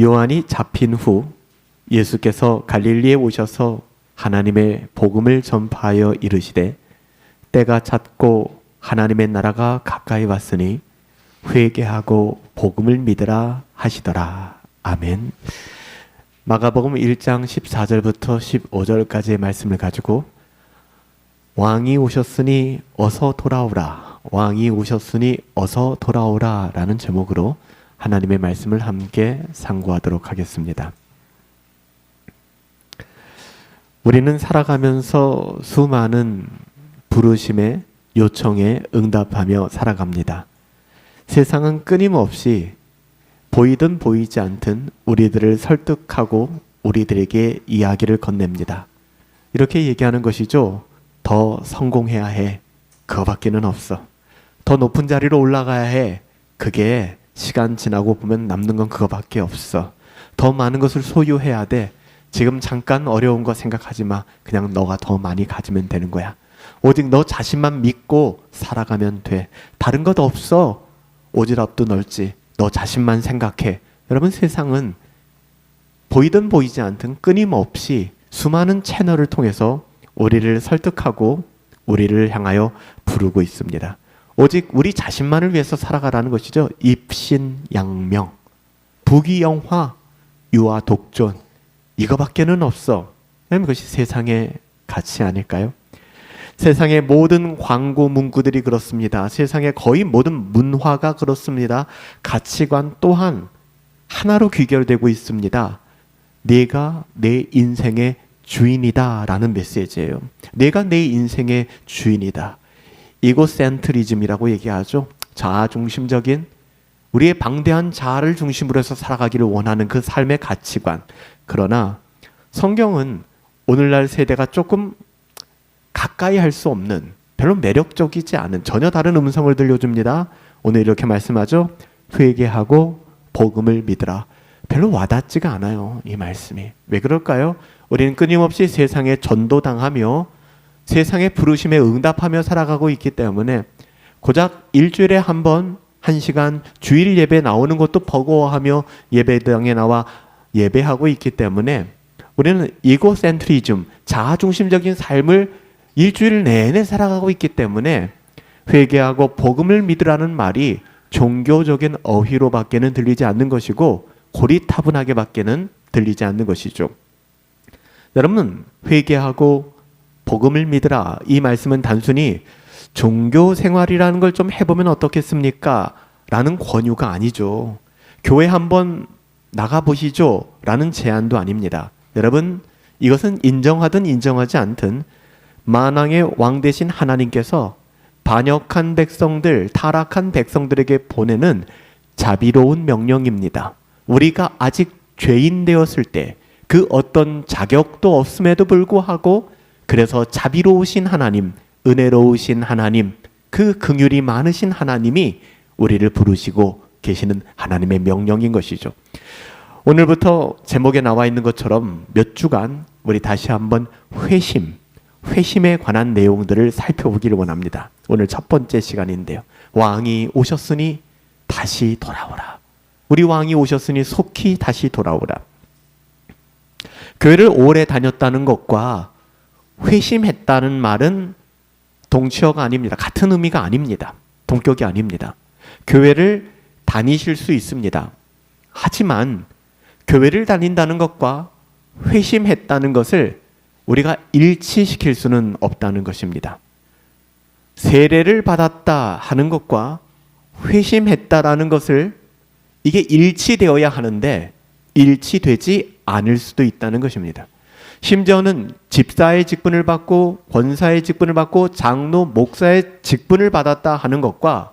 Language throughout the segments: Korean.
요한이 잡힌 후 예수께서 갈릴리에 오셔서 하나님의 복음을 전파하여 이르시되 때가 찼고 하나님의 나라가 가까이 왔으니 회개하고 복음을 믿으라 하시더라. 아멘. 마가복음 1장 14절부터 15절까지의 말씀을 가지고 왕이 오셨으니 어서 돌아오라, 왕이 오셨으니 어서 돌아오라 라는 제목으로 하나님의 말씀을 함께 상고하도록 하겠습니다. 우리는 살아가면서 수많은 부르심에 요청에 응답하며 살아갑니다. 세상은 끊임없이 보이든 보이지 않든 우리들을 설득하고 우리들에게 이야기를 건넵니다. 이렇게 얘기하는 것이죠. 더 성공해야 해. 그거밖에는 없어. 더 높은 자리로 올라가야 해. 그게 시간 지나고 보면 남는 건 그거밖에 없어. 더 많은 것을 소유해야 돼. 지금 잠깐 어려운 거 생각하지 마. 그냥 너가 더 많이 가지면 되는 거야. 오직 너 자신만 믿고 살아가면 돼. 다른 것 없어. 오지랖도 넓지. 너 자신만 생각해. 여러분, 세상은 보이든 보이지 않든 끊임없이 수많은 채널을 통해서 우리를 설득하고 우리를 향하여 부르고 있습니다. 오직 우리 자신만을 위해서 살아가라는 것이죠. 입신양명, 부귀영화, 유아 독존, 이거밖에는 없어. 그것이 세상의 가치 아닐까요? 세상의 모든 광고 문구들이 그렇습니다. 세상의 거의 모든 문화가 그렇습니다. 가치관 또한 하나로 귀결되고 있습니다. 내가 내 인생의 주인이다 라는 메시지예요. 내가 내 인생의 주인이다. 이고센트리즘이라고 얘기하죠. 자아중심적인, 우리의 방대한 자아를 중심으로 해서 살아가기를 원하는 그 삶의 가치관. 그러나 성경은 오늘날 세대가 조금 가까이 할 수 없는, 별로 매력적이지 않은 전혀 다른 음성을 들려줍니다. 오늘 이렇게 말씀하죠. 회개하고 복음을 믿으라. 별로 와닿지가 않아요, 이 말씀이. 왜 그럴까요? 우리는 끊임없이 세상에 전도당하며 세상의 부르심에 응답하며 살아가고 있기 때문에 고작 일주일에 한 번 1시간 주일 예배 나오는 것도 버거워하며 예배당에 나와 예배하고 있기 때문에 우리는 이고센트리즘, 자아중심적인 삶을 일주일 내내 살아가고 있기 때문에 회개하고 복음을 믿으라는 말이 종교적인 어휘로밖에는 들리지 않는 것이고 고리타분하게밖에는 들리지 않는 것이죠. 여러분, 회개하고 복음을 믿으라, 이 말씀은 단순히 종교 생활이라는 걸 좀 해보면 어떻겠습니까? 라는 권유가 아니죠. 교회 한번 나가보시죠 라는 제안도 아닙니다. 여러분, 이것은 인정하든 인정하지 않든 만왕의 왕 되신 하나님께서 반역한 백성들, 타락한 백성들에게 보내는 자비로운 명령입니다. 우리가 아직 죄인 되었을 때 그 어떤 자격도 없음에도 불구하고 그래서 자비로우신 하나님, 은혜로우신 하나님, 그 긍휼이 많으신 하나님이 우리를 부르시고 계시는 하나님의 명령인 것이죠. 오늘부터 제목에 나와 있는 것처럼 몇 주간 우리 다시 한번 회심에 관한 내용들을 살펴보기를 원합니다. 오늘 첫 번째 시간인데요. 왕이 오셨으니 다시 돌아오라. 우리 왕이 오셨으니 속히 다시 돌아오라. 교회를 오래 다녔다는 것과 회심했다는 말은 동치어가 아닙니다. 같은 의미가 아닙니다. 동격이 아닙니다. 교회를 다니실 수 있습니다. 하지만 교회를 다닌다는 것과 회심했다는 것을 우리가 일치시킬 수는 없다는 것입니다. 세례를 받았다 하는 것과 회심했다라는 것을 이게 일치되어야 하는데 일치되지 않을 수도 있다는 것입니다. 심지어는 집사의 직분을 받고 권사의 직분을 받고 장로, 목사의 직분을 받았다 하는 것과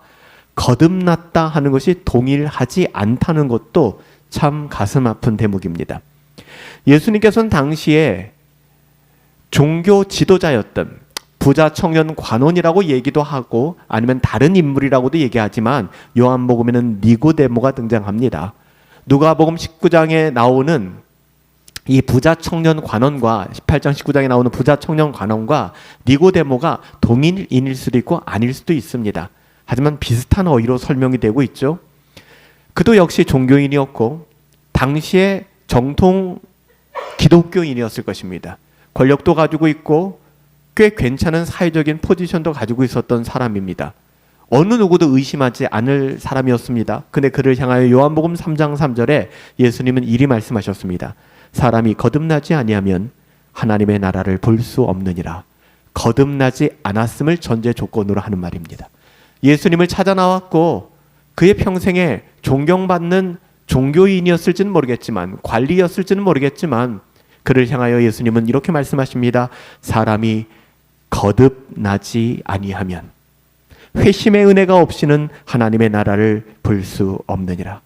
거듭났다 하는 것이 동일하지 않다는 것도 참 가슴 아픈 대목입니다. 예수님께서는 당시에 종교 지도자였던 부자 청년 관원이라고 얘기도 하고 아니면 다른 인물이라고도 얘기하지만 요한복음에는 니고데모가 등장합니다. 누가복음 19장에 나오는 이 부자 청년 관원과 18장 19장에 나오는 부자 청년 관원과 니고데모가 동일인일 수도 있고 아닐 수도 있습니다. 하지만 비슷한 어휘로 설명이 되고 있죠. 그도 역시 종교인이었고 당시에 정통 기독교인이었을 것입니다. 권력도 가지고 있고 꽤 괜찮은 사회적인 포지션도 가지고 있었던 사람입니다. 어느 누구도 의심하지 않을 사람이었습니다. 근데 그를 향하여 요한복음 3장 3절에 예수님은 이리 말씀하셨습니다. 사람이 거듭나지 아니하면 하나님의 나라를 볼 수 없느니라. 거듭나지 않았음을 전제 조건으로 하는 말입니다. 예수님을 찾아 나왔고 그의 평생에 존경받는 종교인이었을지는 모르겠지만, 관리였을지는 모르겠지만, 그를 향하여 예수님은 이렇게 말씀하십니다. 사람이 거듭나지 아니하면, 회심의 은혜가 없이는 하나님의 나라를 볼 수 없느니라.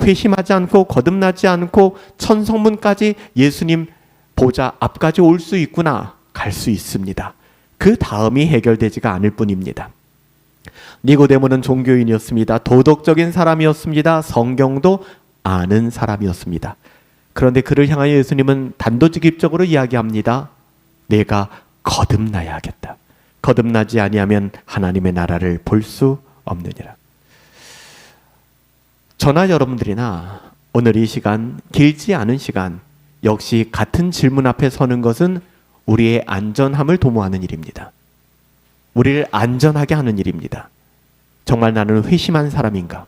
회심하지 않고 거듭나지 않고 천성문까지 예수님 보좌 앞까지 올 수 있구나. 갈 수 있습니다. 그 다음이 해결되지가 않을 뿐입니다. 니고데모는 종교인이었습니다. 도덕적인 사람이었습니다. 성경도 아는 사람이었습니다. 그런데 그를 향하여 예수님은 단도직입적으로 이야기합니다. 내가 거듭나야겠다. 거듭나지 아니하면 하나님의 나라를 볼 수 없느니라. 저나 여러분들이나 오늘 이 시간, 길지 않은 시간, 역시 같은 질문 앞에 서는 것은 우리의 안전함을 도모하는 일입니다. 우리를 안전하게 하는 일입니다. 정말 나는 회심한 사람인가?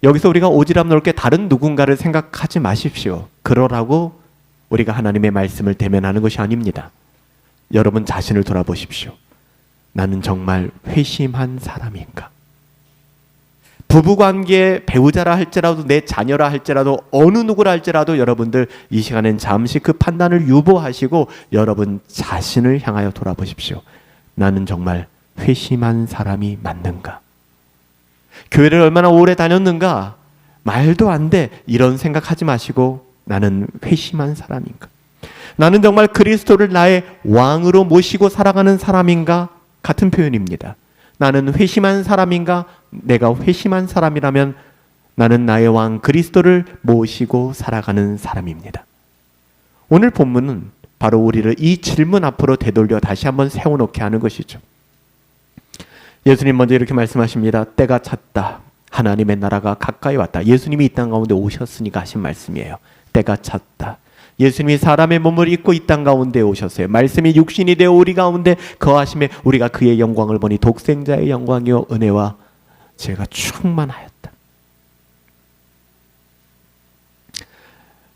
여기서 우리가 오지랖 넓게 다른 누군가를 생각하지 마십시오. 그러라고 우리가 하나님의 말씀을 대면하는 것이 아닙니다. 여러분 자신을 돌아보십시오. 나는 정말 회심한 사람인가? 부부관계 배우자라 할지라도 내 자녀라 할지라도 어느 누구라 할지라도 여러분들 이 시간엔 잠시 그 판단을 유보하시고 여러분 자신을 향하여 돌아보십시오. 나는 정말 회심한 사람이 맞는가? 교회를 얼마나 오래 다녔는가? 말도 안 돼. 이런 생각하지 마시고 나는 회심한 사람인가? 나는 정말 그리스도를 나의 왕으로 모시고 살아가는 사람인가? 같은 표현입니다. 나는 회심한 사람인가? 내가 회심한 사람이라면 나는 나의 왕 그리스도를 모시고 살아가는 사람입니다. 오늘 본문은 바로 우리를 이 질문 앞으로 되돌려 다시 한번 세워놓게 하는 것이죠. 예수님 먼저 이렇게 말씀하십니다. 때가 찼다. 하나님의 나라가 가까이 왔다. 예수님이 이 땅 가운데 오셨으니까 하신 말씀이에요. 때가 찼다. 예수님이 사람의 몸을 입고 이 땅 가운데 오셨어요. 말씀이 육신이 되어 우리 가운데 거하심에 우리가 그의 영광을 보니 독생자의 영광이요 은혜와 제가 충만하였다.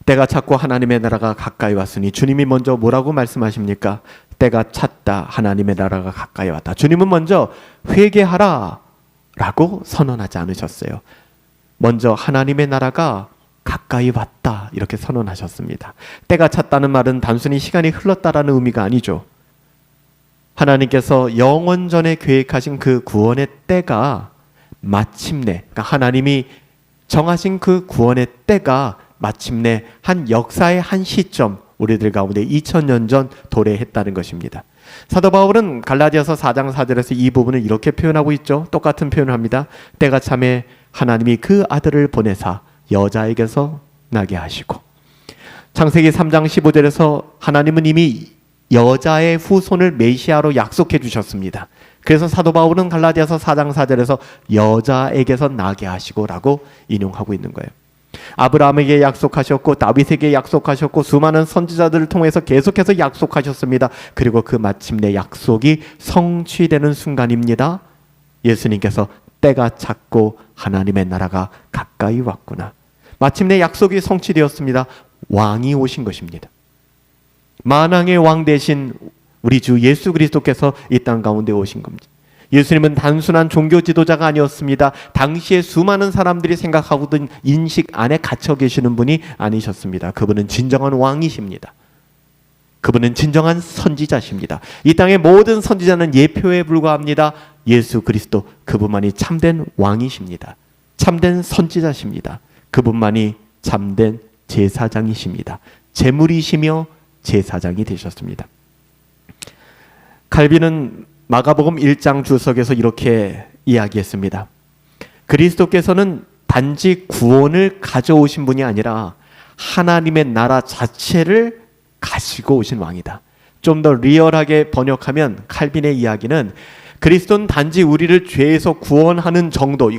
때가 찼고 하나님의 나라가 가까이 왔으니 주님이 먼저 뭐라고 말씀하십니까? 때가 찼다. 하나님의 나라가 가까이 왔다. 주님은 먼저 회개하라 라고 선언하지 않으셨어요. 먼저 하나님의 나라가 가까이 왔다 이렇게 선언하셨습니다. 때가 찼다는 말은 단순히 시간이 흘렀다라는 의미가 아니죠. 하나님께서 영원 전에 계획하신 그 구원의 때가 마침내, 그러니까 하나님이 정하신 그 구원의 때가 마침내 한 역사의 한 시점, 우리들 가운데 2000년 전 도래했다는 것입니다. 사도 바울은 갈라디아서 4장 4절에서 이 부분을 이렇게 표현하고 있죠. 똑같은 표현을 합니다. 때가 참에 하나님이 그 아들을 보내사 여자에게서 나게 하시고, 창세기 3장 15절에서 하나님은 이미 여자의 후손을 메시아로 약속해 주셨습니다. 그래서 사도 바울은 갈라디아서 4장 4절에서 여자에게서 나게 하시고 라고 인용하고 있는 거예요. 아브라함에게 약속하셨고 다윗에게 약속하셨고 수많은 선지자들을 통해서 계속해서 약속하셨습니다. 그리고 그 마침내 약속이 성취되는 순간입니다. 예수님께서 때가 찼고 하나님의 나라가 가까이 왔구나. 마침내 약속이 성취되었습니다. 왕이 오신 것입니다. 만왕의 왕 대신 우리 주 예수 그리스도께서 이 땅 가운데 오신 겁니다. 예수님은 단순한 종교 지도자가 아니었습니다. 당시에 수많은 사람들이 생각하고든 인식 안에 갇혀 계시는 분이 아니셨습니다. 그분은 진정한 왕이십니다. 그분은 진정한 선지자십니다. 이 땅의 모든 선지자는 예표에 불과합니다. 예수 그리스도 그분만이 참된 왕이십니다. 참된 선지자십니다. 그분만이 참된 제사장이십니다. 제물이시며 제사장이 되셨습니다. 칼빈은 마가복음 1장 주석에서 이렇게 이야기했습니다. 그리스도께서는 단지 구원을 가져오신 분이 아니라 하나님의 나라 자체를 가지고 오신 왕이다. 좀 더 리얼하게 번역하면 칼빈의 이야기는 그리스도는 단지 우리를 죄에서 구원하는 정도,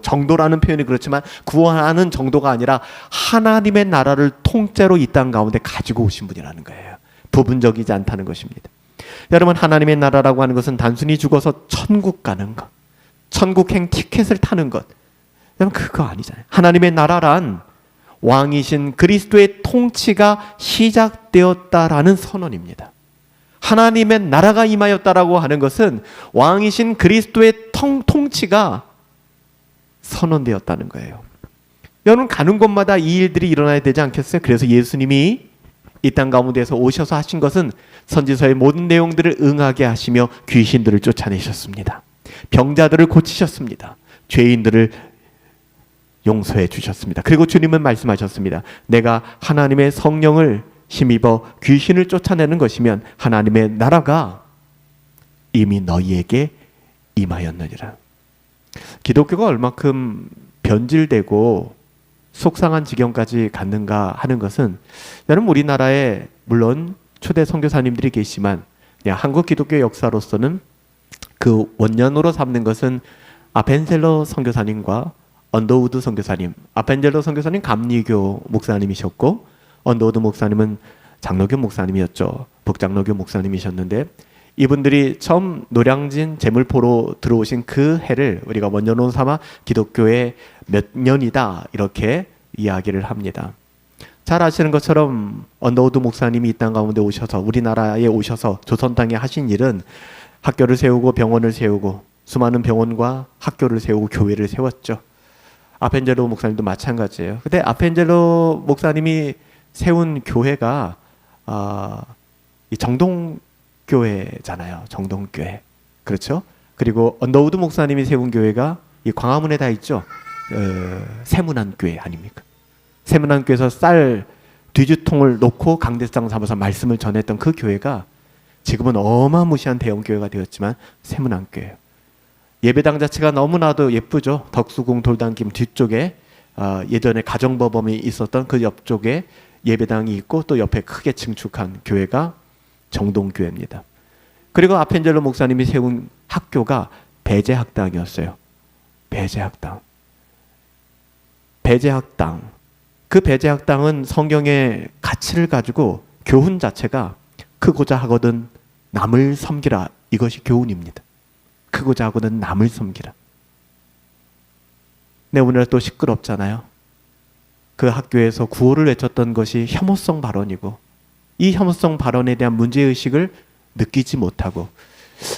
정도라는 표현이 그렇지만 구원하는 정도가 아니라 하나님의 나라를 통째로 이 땅 가운데 가지고 오신 분이라는 거예요. 부분적이지 않다는 것입니다. 여러분, 하나님의 나라라고 하는 것은 단순히 죽어서 천국 가는 것, 천국행 티켓을 타는 것, 여러분 그거 아니잖아요. 하나님의 나라란 왕이신 그리스도의 통치가 시작되었다라는 선언입니다. 하나님의 나라가 임하였다라고 하는 것은 왕이신 그리스도의 통치가 선언되었다는 거예요. 여러분, 가는 곳마다 이 일들이 일어나야 되지 않겠어요? 그래서 예수님이 이 땅 가운데서 오셔서 하신 것은 선지서의 모든 내용들을 응하게 하시며 귀신들을 쫓아내셨습니다. 병자들을 고치셨습니다. 죄인들을 용서해 주셨습니다. 그리고 주님은 말씀하셨습니다. 내가 하나님의 성령을 힘입어 귀신을 쫓아내는 것이면 하나님의 나라가 이미 너희에게 임하였느니라. 기독교가 얼마큼 변질되고 속상한 지경까지 갔는가 하는 것은, 여러분 우리나라에 물론 초대 선교사님들이 계시지만 한국 기독교 역사로서는 그 원년으로 삼는 것은 아펜젤러 선교사님과 언더우드 선교사님. 아펜젤러 선교사님 감리교 목사님이셨고 언더우드 목사님은 장로교 목사님이었죠. 북장로교 목사님이셨는데, 이분들이 처음 노량진 제물포로 들어오신 그 해를 우리가 원년으로 삼아 기독교의 몇 년이다 이렇게 이야기를 합니다. 잘 아시는 것처럼 언더우드 목사님이 이 땅 가운데 오셔서, 우리나라에 오셔서 조선 땅에 하신 일은 학교를 세우고 병원을 세우고 수많은 병원과 학교를 세우고 교회를 세웠죠. 아펜젤로 목사님도 마찬가지예요. 근데 아펜젤로 목사님이 세운 교회가 이 정동교회잖아요. 정동교회. 그렇죠? 그리고 언더우드 목사님이 세운 교회가 이 광화문에 다 있죠. 세문안교회 아닙니까? 세문안교회에서 쌀 뒤주통을 놓고 강대상 삼아서 말씀을 전했던 그 교회가 지금은 어마무시한 대형교회가 되었지만 세문안교회예요. 예배당 자체가 너무나도 예쁘죠. 덕수궁 돌담김 뒤쪽에 예전에 가정법원이 있었던 그 옆쪽에 예배당이 있고 또 옆에 크게 증축한 교회가 정동교회입니다. 그리고 아펜젤로 목사님이 세운 학교가 배제학당이었어요. 배제학당. 그 배제학당은 성경의 가치를 가지고 교훈 자체가 크고자 하거든 남을 섬기라. 이것이 교훈입니다. 크고자 하거든 남을 섬기라. 네, 오늘 또 시끄럽잖아요. 그 학교에서 구호를 외쳤던 것이 혐오성 발언이고, 이 혐오성 발언에 대한 문제의식을 느끼지 못하고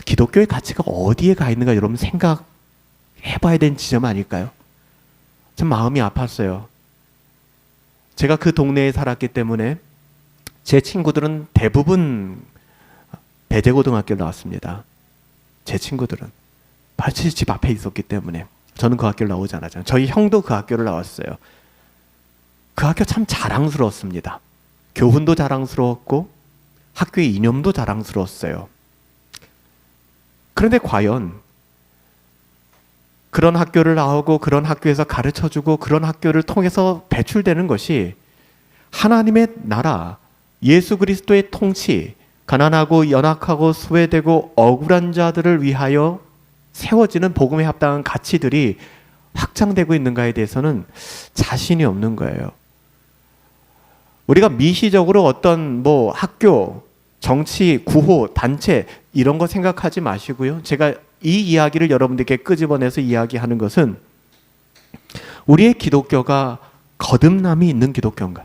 기독교의 가치가 어디에 가 있는가 여러분 생각해봐야 되는 지점 아닐까요? 참 마음이 아팠어요. 제가 그 동네에 살았기 때문에 제 친구들은 대부분 배제고등학교를 나왔습니다. 제 친구들은 마치 집 앞에 있었기 때문에. 저는 그 학교를 나오지 않았잖아요. 저희 형도 그 학교를 나왔어요. 그 학교 참 자랑스러웠습니다. 교훈도 자랑스러웠고 학교의 이념도 자랑스러웠어요. 그런데 과연 그런 학교를 나오고 그런 학교에서 가르쳐주고 그런 학교를 통해서 배출되는 것이 하나님의 나라, 예수 그리스도의 통치, 가난하고 연약하고 소외되고 억울한 자들을 위하여 세워지는 복음에 합당한 가치들이 확장되고 있는가에 대해서는 자신이 없는 거예요. 우리가 미시적으로 어떤 학교, 정치, 구호, 단체 이런 거 생각하지 마시고요. 제가 이 이야기를 여러분들께 끄집어내서 이야기하는 것은 우리의 기독교가 거듭남이 있는 기독교인가,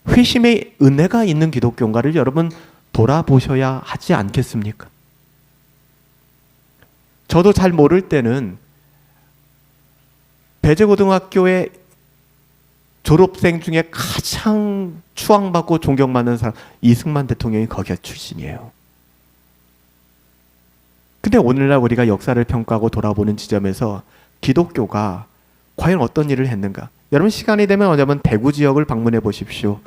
회심의 은혜가 있는 기독교인가를 여러분 돌아보셔야 하지 않겠습니까? 저도 잘 모를 때는 배제고등학교의 졸업생 중에 가장 추앙받고 존경받는 사람 이승만 대통령이 거기 출신이에요. 근데 오늘날 우리가 역사를 평가하고 돌아보는 지점에서 기독교가 과연 어떤 일을 했는가? 여러분 시간이 되면 어쩌면 대구 지역을 방문해 보십시오.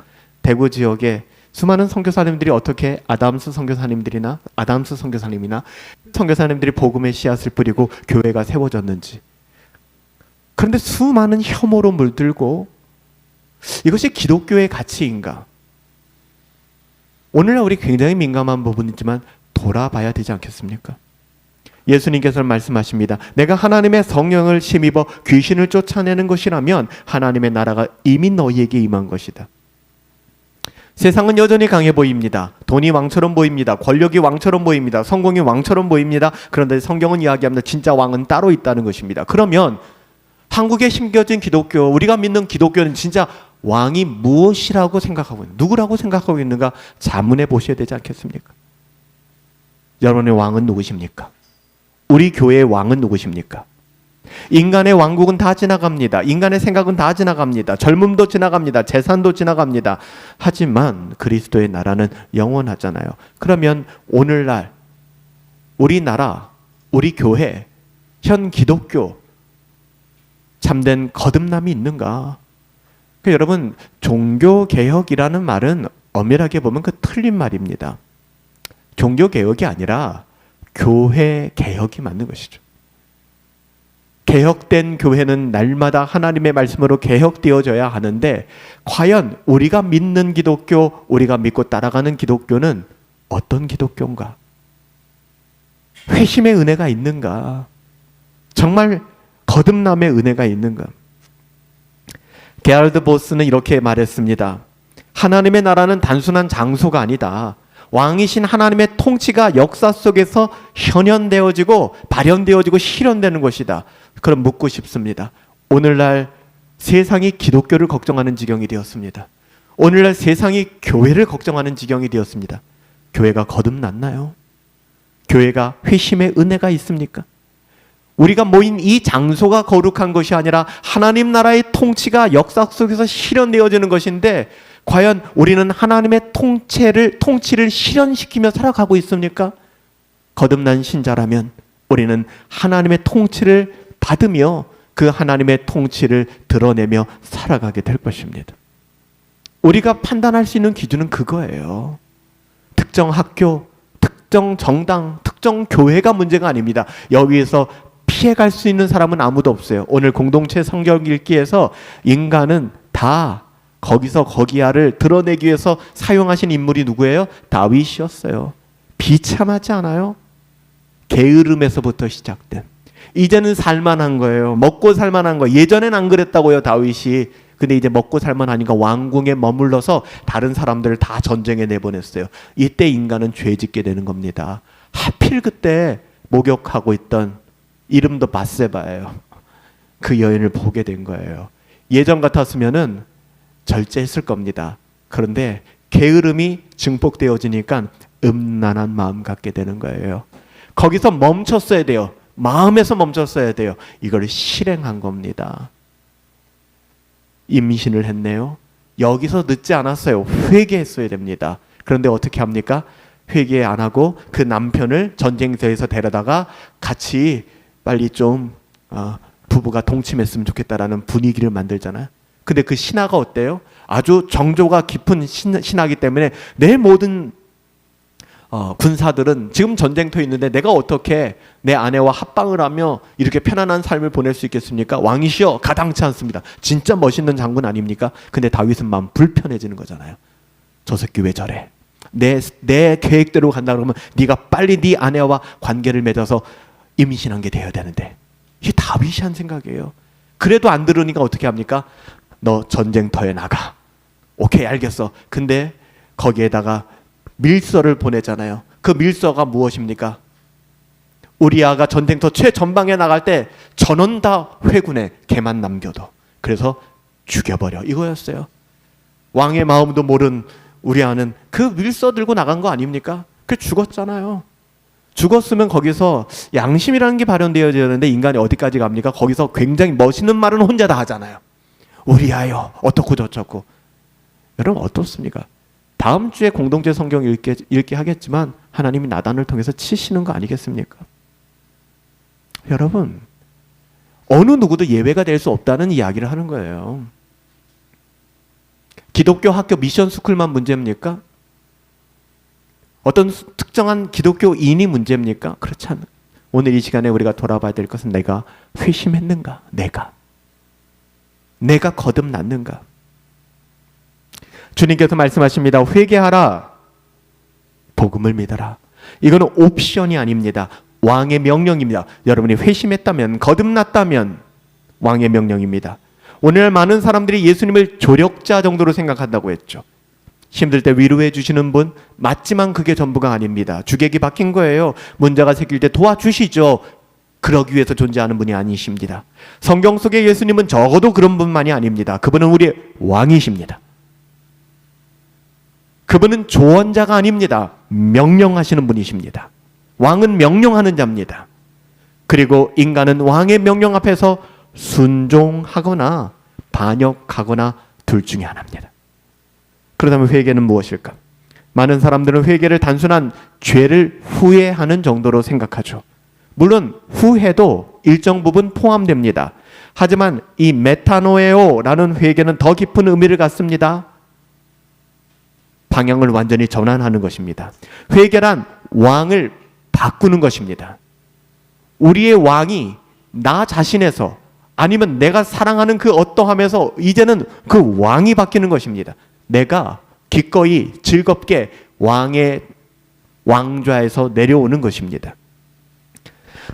대구 지역에 수많은 선교사님들이 어떻게 아담스 선교사님이나 선교사님들이 복음의 씨앗을 뿌리고 교회가 세워졌는지. 그런데 수많은 혐오로 물들고 이것이 기독교의 가치인가? 오늘날 우리 굉장히 민감한 부분이지만 돌아봐야 되지 않겠습니까? 예수님께서 말씀하십니다. 내가 하나님의 성령을 힘입어 귀신을 쫓아내는 것이라면 하나님의 나라가 이미 너희에게 임한 것이다. 세상은 여전히 강해 보입니다. 돈이 왕처럼 보입니다. 권력이 왕처럼 보입니다. 성공이 왕처럼 보입니다. 그런데 성경은 이야기합니다. 진짜 왕은 따로 있다는 것입니다. 그러면 한국에 심겨진 기독교, 우리가 믿는 기독교는 진짜 왕이 무엇이라고 생각하고 있는가, 누구라고 생각하고 있는가 자문해 보셔야 되지 않겠습니까? 여러분의 왕은 누구십니까? 우리 교회의 왕은 누구십니까? 인간의 왕국은 다 지나갑니다. 인간의 생각은 다 지나갑니다. 젊음도 지나갑니다. 재산도 지나갑니다. 하지만 그리스도의 나라는 영원하잖아요. 그러면 오늘날 우리나라, 우리 교회, 현 기독교 참된 거듭남이 있는가? 그러니까 여러분, 종교개혁이라는 말은 엄밀하게 보면 그 틀린 말입니다. 종교개혁이 아니라 교회개혁이 맞는 것이죠. 개혁된 교회는 날마다 하나님의 말씀으로 개혁되어져야 하는데, 과연 우리가 믿는 기독교, 우리가 믿고 따라가는 기독교는 어떤 기독교인가? 회심의 은혜가 있는가? 정말 거듭남의 은혜가 있는가? 게하르드 보스는 이렇게 말했습니다. 하나님의 나라는 단순한 장소가 아니다. 왕이신 하나님의 통치가 역사 속에서 현현되어지고 발현되어지고 실현되는 것이다. 그럼 묻고 싶습니다. 오늘날 세상이 기독교를 걱정하는 지경이 되었습니다. 오늘날 세상이 교회를 걱정하는 지경이 되었습니다. 교회가 거듭났나요? 교회가 회심의 은혜가 있습니까? 우리가 모인 이 장소가 거룩한 것이 아니라 하나님 나라의 통치가 역사 속에서 실현되어지는 것인데, 과연 우리는 하나님의 통치를 실현시키며 살아가고 있습니까? 거듭난 신자라면 우리는 하나님의 통치를 받으며 그 하나님의 통치를 드러내며 살아가게 될 것입니다. 우리가 판단할 수 있는 기준은 그거예요. 특정 학교, 특정 정당, 특정 교회가 문제가 아닙니다. 여기에서 피해갈 수 있는 사람은 아무도 없어요. 오늘 공동체 성경 읽기에서 인간은 다 거기서 거기야를 드러내기 위해서 사용하신 인물이 누구예요? 다윗이었어요. 비참하지 않아요? 게으름에서부터 시작된, 이제는 살만한 거예요. 먹고 살만한 거예요. 예전엔 안 그랬다고요, 다윗이. 근데 이제 먹고 살만하니까 왕궁에 머물러서 다른 사람들을 다 전쟁에 내보냈어요. 이때 인간은 죄 짓게 되는 겁니다. 하필 그때 목욕하고 있던, 이름도 밧세바예요. 그 여인을 보게 된 거예요. 예전 같았으면은 절제했을 겁니다. 그런데 게으름이 증폭되어지니까 음란한 마음 갖게 되는 거예요. 거기서 멈췄어야 돼요. 마음에서 멈췄어야 돼요. 이걸 실행한 겁니다. 임신을 했네요. 여기서 늦지 않았어요. 회개했어야 됩니다. 그런데 어떻게 합니까? 회개 안 하고 그 남편을 전쟁터에서 데려다가 같이 빨리 좀 부부가 동침했으면 좋겠다라는 분위기를 만들잖아요. 근데 그 신하가 어때요? 아주 정조가 깊은 신하기 때문에 내 모든 군사들은 지금 전쟁터에 있는데 내가 어떻게 내 아내와 합방을 하며 이렇게 편안한 삶을 보낼 수 있겠습니까? 왕이시여, 가당치 않습니다. 진짜 멋있는 장군 아닙니까? 근데 다윗은 마음 불편해지는 거잖아요. 저 새끼 왜 저래? 내 계획대로 간다 그러면 네가 빨리 네 아내와 관계를 맺어서 임신한 게 되어야 되는데, 이게 다윗이 한 생각이에요. 그래도 안 들으니까 어떻게 합니까? 너 전쟁터에 나가. 오케이, 알겠어. 근데 거기에다가 밀서를 보내잖아요. 그 밀서가 무엇입니까? 우리아가 전쟁터 최전방에 나갈 때 전원 다 회군에 걔만 남겨둬. 그래서 죽여버려, 이거였어요. 왕의 마음도 모른 우리아는 그 밀서 들고 나간 거 아닙니까? 그 죽었잖아요. 죽었으면 거기서 양심이라는 게 발현되어야 되는데 인간이 어디까지 갑니까? 거기서 굉장히 멋있는 말은 혼자 다 하잖아요. 우리아여 어떻고 저쩌고. 여러분 어떻습니까? 다음 주에 공동체 성경 읽게 하겠지만 하나님이 나단을 통해서 치시는 거 아니겠습니까? 여러분, 어느 누구도 예외가 될 수 없다는 이야기를 하는 거예요. 기독교 학교 미션 스쿨만 문제입니까? 어떤 특정한 기독교인이 문제입니까? 그렇지 않아요. 오늘 이 시간에 우리가 돌아봐야 될 것은 내가 회심했는가? 내가 거듭났는가? 주님께서 말씀하십니다. 회개하라. 복음을 믿어라. 이거는 옵션이 아닙니다. 왕의 명령입니다. 여러분이 회심했다면, 거듭났다면 왕의 명령입니다. 오늘 많은 사람들이 예수님을 조력자 정도로 생각한다고 했죠. 힘들 때 위로해 주시는 분 맞지만 그게 전부가 아닙니다. 주객이 바뀐 거예요. 문제가 생길 때 도와주시죠. 그러기 위해서 존재하는 분이 아니십니다. 성경 속의 예수님은 적어도 그런 분만이 아닙니다. 그분은 우리의 왕이십니다. 그분은 조언자가 아닙니다. 명령하시는 분이십니다. 왕은 명령하는 자입니다. 그리고 인간은 왕의 명령 앞에서 순종하거나 반역하거나 둘 중에 하나입니다. 그렇다면 회개는 무엇일까? 많은 사람들은 회개를 단순한 죄를 후회하는 정도로 생각하죠. 물론 후회도 일정 부분 포함됩니다. 하지만 이 메타노에오라는 회개는 더 깊은 의미를 갖습니다. 방향을 완전히 전환하는 것입니다. 회개란 왕을 바꾸는 것입니다. 우리의 왕이 나 자신에서 아니면 내가 사랑하는 그 어떠함에서 이제는 그 왕이 바뀌는 것입니다. 내가 기꺼이 즐겁게 왕의 왕좌에서 내려오는 것입니다.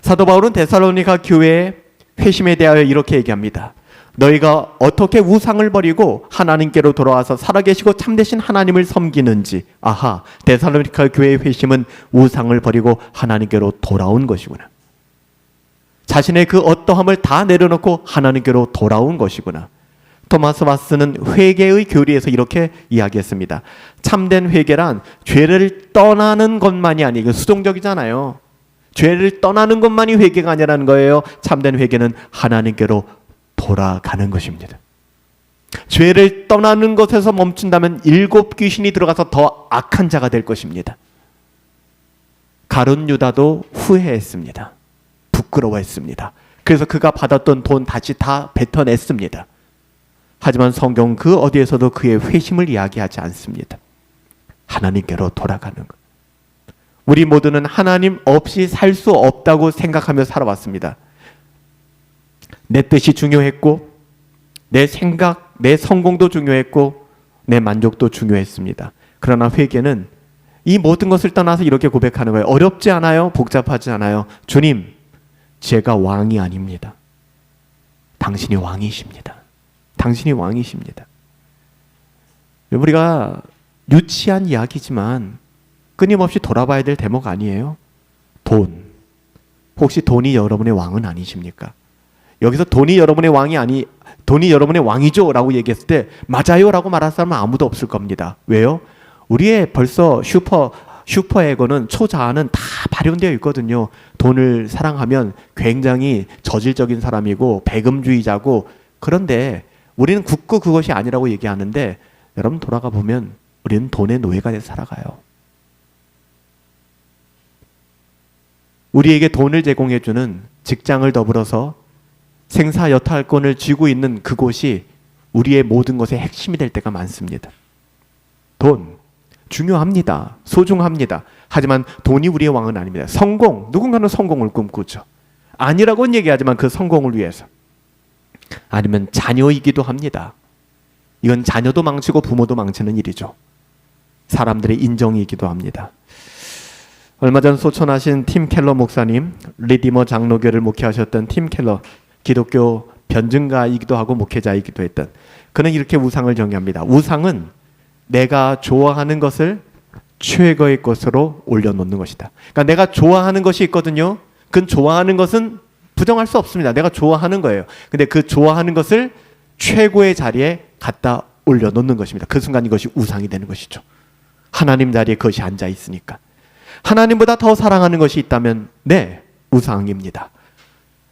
사도 바울은 데살로니가 교회의 회심에 대하여 이렇게 얘기합니다. 너희가 어떻게 우상을 버리고 하나님께로 돌아와서 살아계시고 참되신 하나님을 섬기는지. 아하, 데살로니가 교회의 회심은 우상을 버리고 하나님께로 돌아온 것이구나. 자신의 그 어떠함을 다 내려놓고 하나님께로 돌아온 것이구나. 토마스 왓슨은 회개의 교리에서 이렇게 이야기했습니다. 참된 회개란 죄를 떠나는 것만이 아니고 수동적이잖아요. 죄를 떠나는 것만이 회개가 아니라는 거예요. 참된 회개는 하나님께로 돌아가는 것입니다. 죄를 떠나는 것에서 멈춘다면 7 귀신이 들어가서 더 악한 자가 될 것입니다. 가룟 유다도 후회했습니다. 부끄러워했습니다. 그래서 그가 받았던 돈 다시 다 뱉어냈습니다. 하지만 성경은 그 어디에서도 그의 회심을 이야기하지 않습니다. 하나님께로 돌아가는 것. 우리 모두는 하나님 없이 살 수 없다고 생각하며 살아왔습니다. 내 뜻이 중요했고 내 생각, 내 성공도 중요했고 내 만족도 중요했습니다. 그러나 회개는 이 모든 것을 떠나서 이렇게 고백하는 거예요. 어렵지 않아요? 복잡하지 않아요? 주님, 제가 왕이 아닙니다. 당신이 왕이십니다. 당신이 왕이십니다. 우리가 유치한 이야기지만 끊임없이 돌아봐야 될 대목 아니에요? 돈. 혹시 돈이 여러분의 왕은 아니십니까? 여기서 돈이 여러분의 왕이죠 라고 얘기했을 때 맞아요 라고 말할 사람은 아무도 없을 겁니다. 왜요? 우리의 벌써 슈퍼에고는 초자아는 다 발현되어 있거든요. 돈을 사랑하면 굉장히 저질적인 사람이고 배금주의자고, 그런데 우리는 굳고 그것이 아니라고 얘기하는데 여러분 돌아가 보면 우리는 돈의 노예가 돼서 살아가요. 우리에게 돈을 제공해주는 직장을 더불어서 생사여탈권을 쥐고 있는 그곳이 우리의 모든 것의 핵심이 될 때가 많습니다. 돈 중요합니다. 소중합니다. 하지만 돈이 우리의 왕은 아닙니다. 성공, 누군가는 성공을 꿈꾸죠. 아니라고는 얘기하지만 그 성공을 위해서. 아니면 자녀이기도 합니다. 이건 자녀도 망치고 부모도 망치는 일이죠. 사람들의 인정이기도 합니다. 얼마 전 소천하신 팀 켈러 목사님, 리디머 장로교를 목회하셨던 팀 켈러, 기독교 변증가이기도 하고 목회자이기도 했던, 그는 이렇게 우상을 정의합니다. 우상은 내가 좋아하는 것을 최고의 것으로 올려놓는 것이다. 그러니까 내가 좋아하는 것이 있거든요. 그 좋아하는 것은 부정할 수 없습니다. 내가 좋아하는 거예요. 근데 그 좋아하는 것을 최고의 자리에 갖다 올려놓는 것입니다. 그 순간 이것이 우상이 되는 것이죠. 하나님 자리에 그것이 앉아 있으니까. 하나님보다 더 사랑하는 것이 있다면 네, 우상입니다.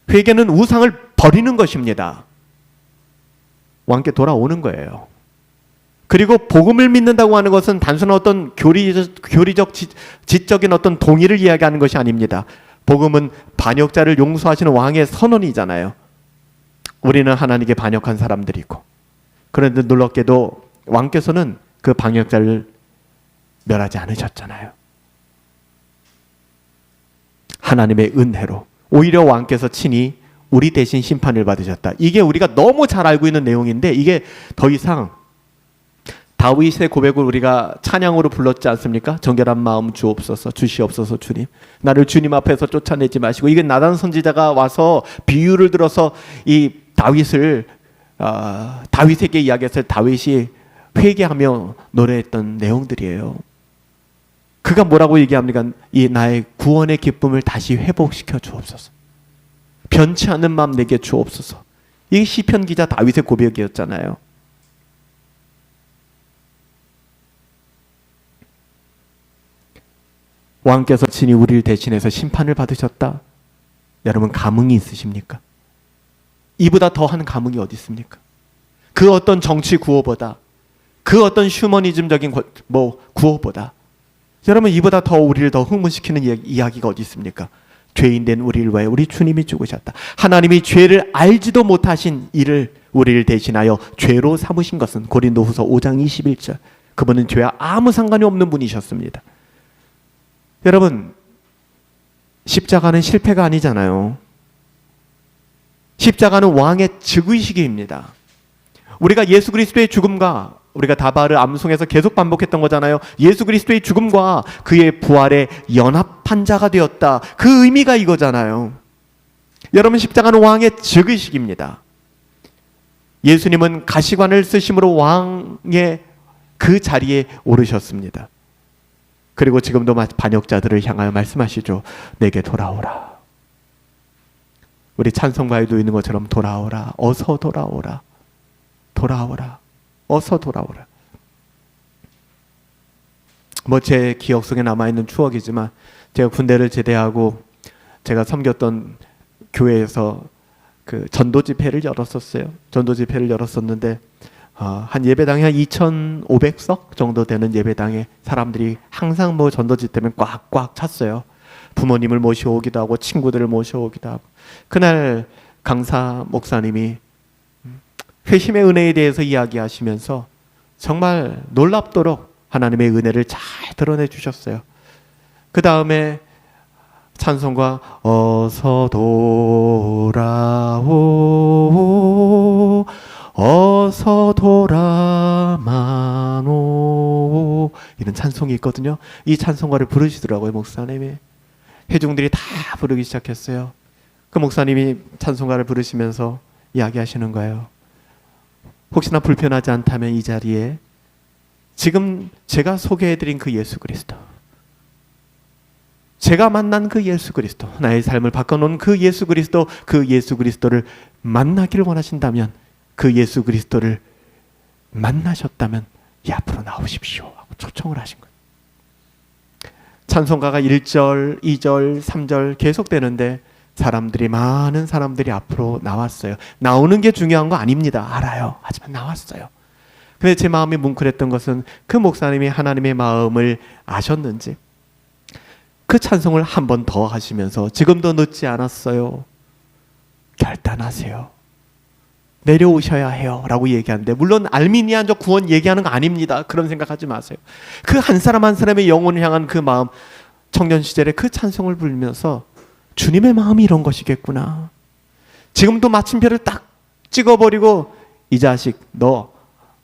회개는 우상을 버리는 것입니다. 왕께 돌아오는 거예요. 그리고 복음을 믿는다고 하는 것은 단순한 어떤 교리적 지적인 어떤 동의를 이야기하는 것이 아닙니다. 복음은 반역자를 용서하시는 왕의 선언이잖아요. 우리는 하나님께 반역한 사람들이고, 그런데 놀랍게도 왕께서는 그 반역자를 멸하지 않으셨잖아요. 하나님의 은혜로 오히려 왕께서 친히 우리 대신 심판을 받으셨다. 이게 우리가 너무 잘 알고 있는 내용인데 이게 더 이상 다윗의 고백을 우리가 찬양으로 불렀지 않습니까? 정결한 마음 주옵소서, 주시옵소서 주님. 나를 주님 앞에서 쫓아내지 마시고. 이게 나단 선지자가 와서 비유를 들어서 이 다윗을 다윗에게 이야기했을 다윗이 회개하며 노래했던 내용들이에요. 그가 뭐라고 얘기합니까? 이 나의 구원의 기쁨을 다시 회복시켜 주옵소서. 변치 않는 마음 내게 주옵소서. 이게 시편 기자 다윗의 고백이었잖아요. 왕께서 친히 우리를 대신해서 심판을 받으셨다. 여러분 감흥이 있으십니까? 이보다 더한 감흥이 어디 있습니까? 그 어떤 정치 구호보다, 그 어떤 휴머니즘적인 구호보다 여러분 이보다 더 우리를 더 흥분시키는 이야기가 어디 있습니까? 죄인된 우리를 위하여 우리 주님이 죽으셨다. 하나님이 죄를 알지도 못하신 이를 우리를 대신하여 죄로 삼으신 것은 고린도후서 5장 21절. 그분은 죄와 아무 상관이 없는 분이셨습니다. 여러분 십자가는 실패가 아니잖아요. 십자가는 왕의 즉위식입니다. 우리가 예수 그리스도의 죽음과 우리가 다바를 암송해서 계속 반복했던 거잖아요. 예수 그리스도의 죽음과 그의 부활에 연합한 자가 되었다. 그 의미가 이거잖아요. 여러분 십자가는 왕의 즉위식입니다. 예수님은 가시관을 쓰심으로 왕의 그 자리에 오르셨습니다. 그리고 지금도 반역자들을 향하여 말씀하시죠. 내게 돌아오라. 우리 찬송가에도 있는 것처럼 돌아오라. 어서 돌아오라. 돌아오라. 어서 돌아오라. 제 기억 속에 남아있는 추억이지만 제가 군대를 제대하고 제가 섬겼던 교회에서 그 전도 집회를 열었었어요. 전도 집회를 열었었는데 한 예배당에 한 2,500석 정도 되는 예배당에 사람들이 항상 전도 집회면 꽉꽉 찼어요. 부모님을 모셔오기도 하고 친구들을 모셔오기도 하고. 그날 강사 목사님이 회심의 은혜에 대해서 이야기하시면서 정말 놀랍도록 하나님의 은혜를 잘 드러내 주셨어요. 그 다음에 찬송가 어서 돌아오 어서 돌아마노 이런 찬송이 있거든요. 이 찬송가를 부르시더라고요. 목사님이. 회중들이 다 부르기 시작했어요. 그 목사님이 찬송가를 부르시면서 이야기하시는 거예요. 혹시나 불편하지 않다면 이 자리에 지금 제가 소개해드린 그 예수 그리스도, 제가 만난 그 예수 그리스도, 나의 삶을 바꿔놓은 그 예수 그리스도, 그 예수 그리스도를 만나기를 원하신다면, 그 예수 그리스도를 만나셨다면 이 앞으로 나오십시오 하고 초청을 하신 거예요. 찬송가가 1절, 2절, 3절 계속되는데 많은 사람들이 앞으로 나왔어요. 나오는 게 중요한 거 아닙니다. 알아요. 하지만 나왔어요. 근데 제 마음이 뭉클했던 것은 그 목사님이 하나님의 마음을 아셨는지 그 찬송을 한 번 더 하시면서 지금도 늦지 않았어요. 결단하세요. 내려오셔야 해요 라고 얘기하는데, 물론 알미니안적 구원 얘기하는 거 아닙니다. 그런 생각하지 마세요. 그 한 사람 한 사람의 영혼을 향한 그 마음, 청년 시절에 그 찬송을 부르면서 주님의 마음이 이런 것이겠구나. 지금도 마침표를 딱 찍어버리고 이 자식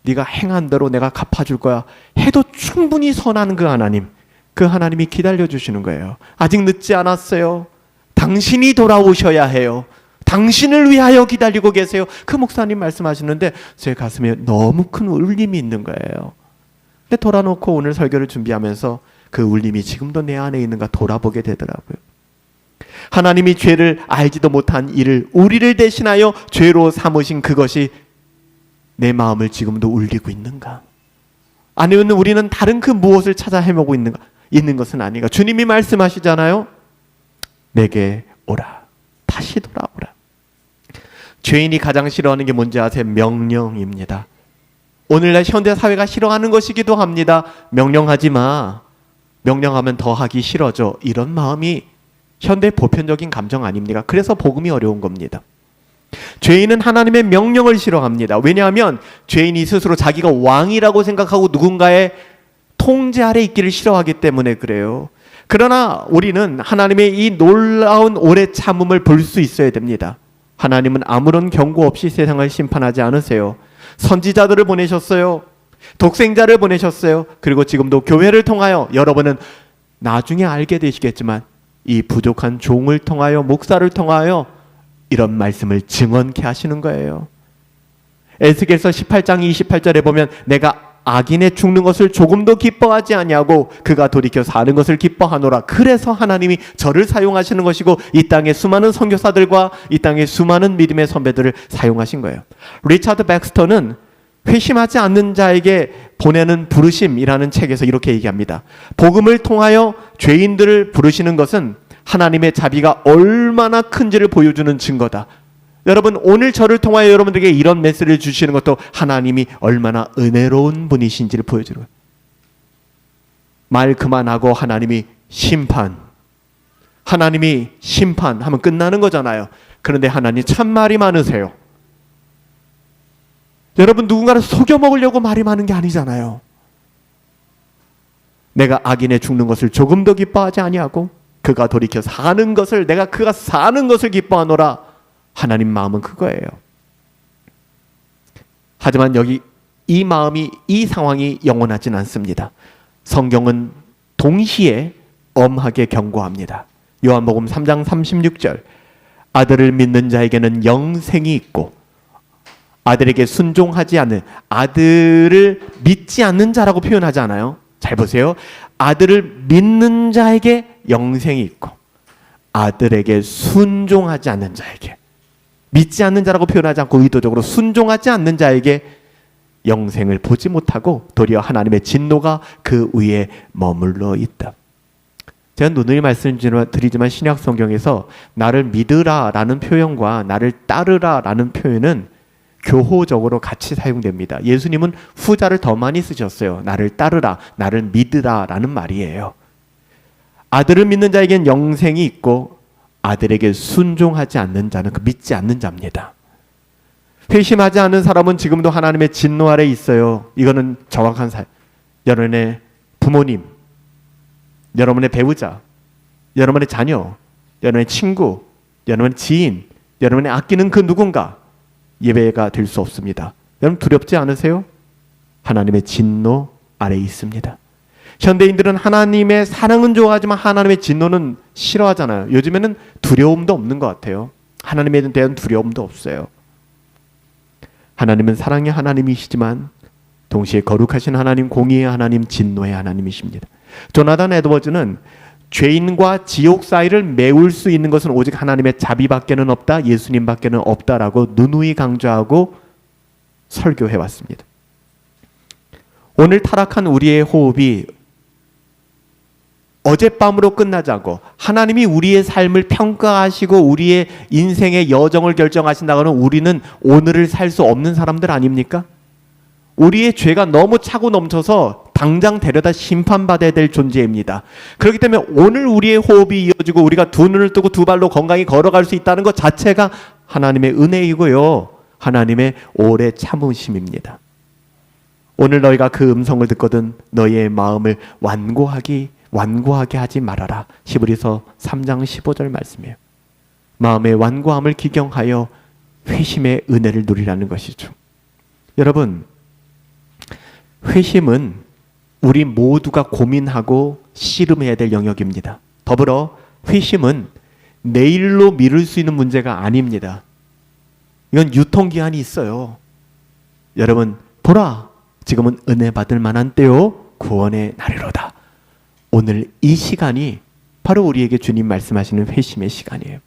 네가 행한 대로 내가 갚아줄 거야 해도 충분히 선한 그 하나님, 그 하나님이 기다려주시는 거예요. 아직 늦지 않았어요. 당신이 돌아오셔야 해요. 당신을 위하여 기다리고 계세요. 그 목사님 말씀하시는데 제 가슴에 너무 큰 울림이 있는 거예요. 근데 돌아놓고 오늘 설교를 준비하면서 그 울림이 지금도 내 안에 있는가 돌아보게 되더라고요. 하나님이 죄를 알지도 못한 이를 우리를 대신하여 죄로 삼으신 그것이 내 마음을 지금도 울리고 있는가? 아니면 우리는 다른 그 무엇을 찾아 헤매고 있는 것은 아닌가? 주님이 말씀하시잖아요. 내게 오라. 다시 돌아오라. 죄인이 가장 싫어하는 게 뭔지 아세요? 명령입니다. 오늘날 현대사회가 싫어하는 것이기도 합니다. 명령하지 마. 명령하면 더 하기 싫어져. 이런 마음이 현대 보편적인 감정 아닙니까? 그래서 복음이 어려운 겁니다. 죄인은 하나님의 명령을 싫어합니다. 왜냐하면 죄인이 스스로 자기가 왕이라고 생각하고 누군가의 통제 아래 있기를 싫어하기 때문에 그래요. 그러나 우리는 하나님의 이 놀라운 오래 참음을 볼 수 있어야 됩니다. 하나님은 아무런 경고 없이 세상을 심판하지 않으세요. 선지자들을 보내셨어요. 독생자를 보내셨어요. 그리고 지금도 교회를 통하여 여러분은 나중에 알게 되시겠지만 이 부족한 종을 통하여, 목사를 통하여 이런 말씀을 증언케 하시는 거예요. 에스겔서 18장 28절에 보면 내가 악인의 죽는 것을 조금도 기뻐하지 아니하고 그가 돌이켜 사는 것을 기뻐하노라. 그래서 하나님이 저를 사용하시는 것이고 이 땅의 수많은 선교사들과 이 땅의 수많은 믿음의 선배들을 사용하신 거예요. 리차드 백스터는 회심하지 않는 자에게 보내는 부르심이라는 책에서 이렇게 얘기합니다. 복음을 통하여 죄인들을 부르시는 것은 하나님의 자비가 얼마나 큰지를 보여주는 증거다. 여러분, 오늘 저를 통하여 여러분들에게 이런 메시지를 주시는 것도 하나님이 얼마나 은혜로운 분이신지를 보여주는 거예요. 말 그만하고 하나님이 심판하면 끝나는 거잖아요. 그런데 하나님 참 말이 많으세요. 여러분, 누군가를 속여 먹으려고 말이 많은 게 아니잖아요. 내가 악인의 죽는 것을 조금 더 기뻐하지 아니하고 그가 돌이켜 사는 것을, 내가 그가 사는 것을 기뻐하노라. 하나님 마음은 그거예요. 하지만 여기 이 마음이, 이 상황이 영원하진 않습니다. 성경은 동시에 엄하게 경고합니다. 요한복음 3장 36절, 아들을 믿는 자에게는 영생이 있고 아들에게 순종하지 않는, 아들을 믿지 않는 자라고 표현하지 않아요? 잘 보세요. 아들을 믿는 자에게 영생이 있고 아들에게 순종하지 않는 자에게, 믿지 않는 자라고 표현하지 않고 의도적으로 순종하지 않는 자에게 영생을 보지 못하고 도리어 하나님의 진노가 그 위에 머물러 있다. 제가 누누이 말씀드리지만 신약 성경에서 나를 믿으라 라는 표현과 나를 따르라 라는 표현은 교호적으로 같이 사용됩니다. 예수님은 후자를 더 많이 쓰셨어요. 나를 따르라, 나를 믿으라 라는 말이에요. 아들을 믿는 자에겐 영생이 있고 아들에게 순종하지 않는 자는 그 믿지 않는 자입니다. 회심하지 않는 사람은 지금도 하나님의 진노 아래 있어요. 이거는 정확한 여러분의 부모님, 여러분의 배우자, 여러분의 자녀, 여러분의 친구, 여러분의 지인, 여러분의 아끼는 그 누군가 예배가 될 수 없습니다. 여러분 두렵지 않으세요? 하나님의 진노 아래 있습니다. 현대인들은 하나님의 사랑은 좋아하지만 하나님의 진노는 싫어하잖아요. 요즘에는 두려움도 없는 것 같아요. 하나님에 대한 두려움도 없어요. 하나님은 사랑의 하나님이시지만 동시에 거룩하신 하나님, 공의의 하나님, 진노의 하나님이십니다. 조나단 에드워즈는 죄인과 지옥 사이를 메울 수 있는 것은 오직 하나님의 자비밖에는 없다, 예수님밖에는 없다라고 누누이 강조하고 설교해 왔습니다. 오늘 타락한 우리의 호흡이 어젯밤으로 끝나지 않고 하나님이 우리의 삶을 평가하시고 우리의 인생의 여정을 결정하신다고는 우리는 오늘을 살 수 없는 사람들 아닙니까? 우리의 죄가 너무 차고 넘쳐서 당장 데려다 심판받아야 될 존재입니다. 그렇기 때문에 오늘 우리의 호흡이 이어지고 우리가 두 눈을 뜨고 두 발로 건강히 걸어갈 수 있다는 것 자체가 하나님의 은혜이고요, 하나님의 오래 참으심입니다. 오늘 너희가 그 음성을 듣거든 너희의 마음을 완고하게 하지 말아라. 히브리서 3장 15절 말씀이에요. 마음의 완고함을 기경하여 회심의 은혜를 누리라는 것이죠. 여러분, 회심은 우리 모두가 고민하고 씨름해야 될 영역입니다. 더불어 회심은 내일로 미룰 수 있는 문제가 아닙니다. 이건 유통기한이 있어요. 여러분, 보라, 지금은 은혜 받을 만한 때요, 구원의 날이로다. 오늘 이 시간이 바로 우리에게 주님 말씀하시는 회심의 시간이에요.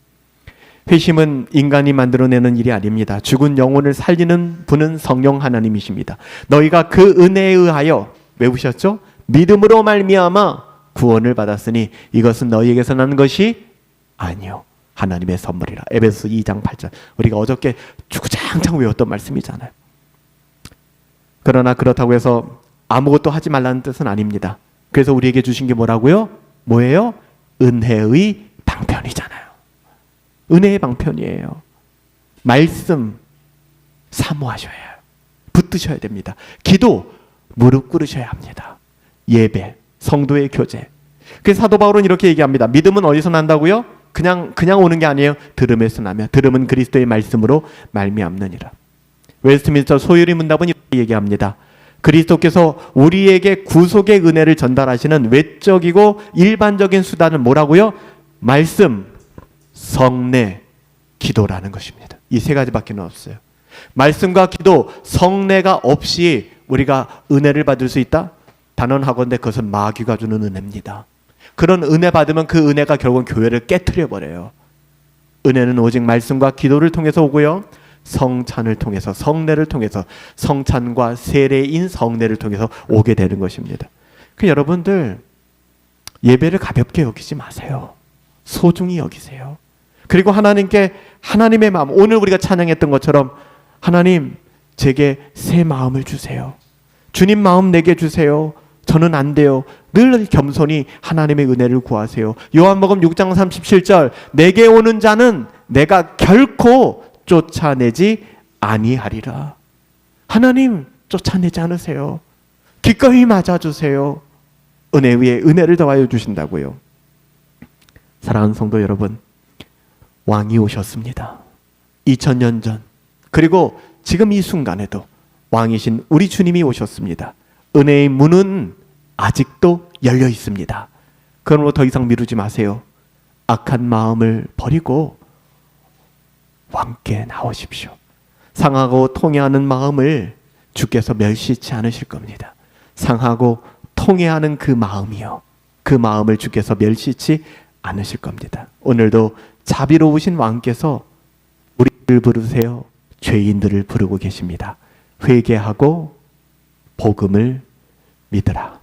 회심은 인간이 만들어내는 일이 아닙니다. 죽은 영혼을 살리는 분은 성령 하나님이십니다. 너희가 그 은혜에 의하여, 외우셨죠? 믿음으로 말미암아 구원을 받았으니 이것은 너희에게서 나는 것이 아니요, 하나님의 선물이라. 에베소 2장 8절. 우리가 어저께 주구장창 외웠던 말씀이잖아요. 그러나 그렇다고 해서 아무것도 하지 말라는 뜻은 아닙니다. 그래서 우리에게 주신 게 뭐라고요? 뭐예요? 은혜의 방편이잖아요. 은혜의 방편이에요. 말씀 사모하셔야 해요. 붙드셔야 됩니다. 기도 무릎 꿇으셔야 합니다. 예배, 성도의 교제. 그래서 사도 바울은 이렇게 얘기합니다. 믿음은 어디서 난다고요? 그냥 오는 게 아니에요. 들음에서 나며 들음은 그리스도의 말씀으로 말미암느니라. 웨스트민스터 소유리 문답은 이렇게 얘기합니다. 그리스도께서 우리에게 구속의 은혜를 전달하시는 외적이고 일반적인 수단은 뭐라고요? 말씀, 성례, 기도라는 것입니다. 이 세 가지밖에 없어요. 말씀과 기도, 성례가 없이 우리가 은혜를 받을 수 있다? 단언하건대 그것은 마귀가 주는 은혜입니다. 그런 은혜 받으면 그 은혜가 결국은 교회를 깨트려 버려요. 은혜는 오직 말씀과 기도를 통해서 오고요, 성찬을 통해서, 성례를 통해서, 성찬과 세례인 성례를 통해서 오게 되는 것입니다. 여러분들 예배를 가볍게 여기지 마세요. 소중히 여기세요. 그리고 하나님께 하나님의 마음, 오늘 우리가 찬양했던 것처럼 하나님 제게 새 마음을 주세요. 주님 마음 내게 주세요. 저는 안 돼요. 늘 겸손히 하나님의 은혜를 구하세요. 요한복음 6장 37절, 내게 오는 자는 내가 결코 쫓아내지 아니하리라. 하나님 쫓아내지 않으세요. 기꺼이 맞아주세요. 은혜 위에 은혜를 더하여 주신다고요. 사랑하는 성도 여러분, 왕이 오셨습니다. 2000년 전, 그리고 지금 이 순간에도 왕이신 우리 주님이 오셨습니다. 은혜의 문은 아직도 열려 있습니다. 그러므로 더 이상 미루지 마세요. 악한 마음을 버리고 왕께 나오십시오. 상하고 통해하는 마음을 주께서 멸시치 않으실 겁니다. 상하고 통해하는 그 마음이요, 그 마음을 주께서 멸시치 않으실 겁니다. 오늘도 자비로우신 왕께서 우리를 부르세요. 죄인들을 부르고 계십니다. 회개하고 복음을 믿으라.